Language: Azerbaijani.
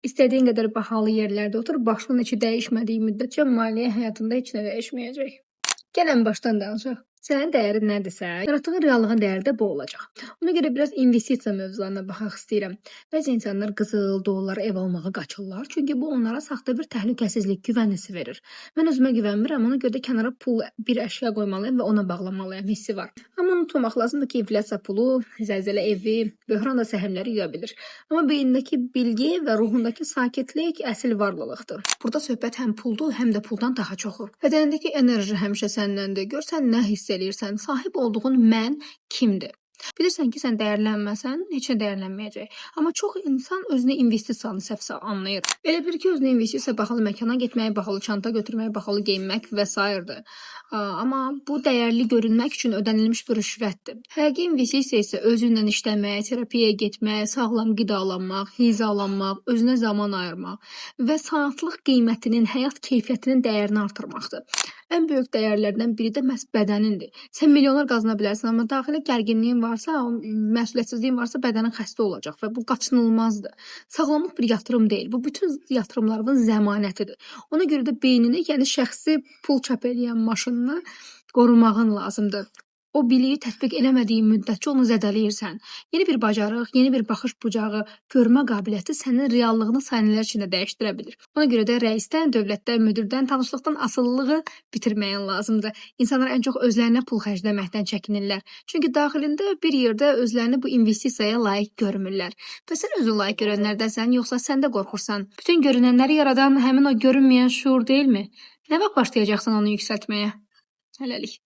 İstədiyin qədər bahalı yerlərdə otur, başının içi dəyişmədiyi müddətcə maliyyə həyatında heç nə dəyişməyəcək. Gəlin başdan danışaq. Sənin dəyərin nədirsə, yaratdığın reallığın dəyəri də bu olacaq. Ona görə biraz investisiya mövzularına baxaq istəyirəm. Bəzi insanlar qızıl, dollar, ev almağa qaçırlar, çünki bu onlara saxta bir təhlükəsizlik güvənisi verir. Mən özümə güvənmirəm, ona görə də kənara pul, bir əşya qoymalıyam və ona bağlamalıyam hissi var. Amma unutmamaq lazımdır ki, inflyasiya pulu, zəlzələ evi, böhran da səhmləri yuya bilir. Amma beynindəki bilgi və ruhundakı sakitlik əsl varlılıqdır. Burada söhbət həm puldur, həm də puldan daha çoxu. Bədənindəki enerji həmişə səndəndir. Görsən nə hiss eləyirsən, sahib olduğun mən kimdir? Bilirsən ki, sən dəyərlənməsən, heç nə dəyərlənməyəcək. Amma çox insan özünə investisiyanı səhv anlayır. Elə bilir ki, özünə investisiya bahalı məkana getmək, bahalı çanta götürmək, bahalı geyinmək və s. Amma bu dəyərli görünmək üçün ödənilmiş bir rüşvətdir. Həqiqi investisiya isə özünlə işləmək, terapiyaya getmək, sağlam qidalanmaq, hizalanmaq, özünə zaman ayırmaq və saatlıq qiymətinin, həyat keyfiyyətinin dəyərini artırmaqdır. Ən böyük dəyərlərdən biri də məhz bədənindir. Sən milyonlar qazana bilərsən, amma daxili gərginliyin varsa, məsuliyyətsizliyin varsa bədənin xəstə olacaq və bu qaçınılmazdır. Sağlamlıq bir yatırım deyil. Bu bütün yatırımların zəmanətidir. Ona görə də beynini, yəni şəxsi pul çap edən maşınını qorumağın lazımdır. O biliyi tətbiq eləmədiyin müddətcə onu zədələyirsən. Yeni bir bacarıq, yeni bir baxış bucağı, görmə qabiliyyəti sənin reallığını saniyələr içində dəyişdirə bilir. Ona görə də rəisdən, dövlətdən, müdirdən, tanışlıqdan asılılığı bitirməyin lazımdır. İnsanlar ən çox özlərinə pul xərcləməkdən çəkinirlər. Çünki daxilində bir yerdə özlərini bu investisiyaya layiq görmürlər. Və sən özün layiq görənlərdənsən, yoxsa sən də qorxursan? Bütün görünənləri yaradan həmin o görünməyən şuur deyilmi? Nə vaxt başlayacaqsan onu yüksəltməyə? Hələlik.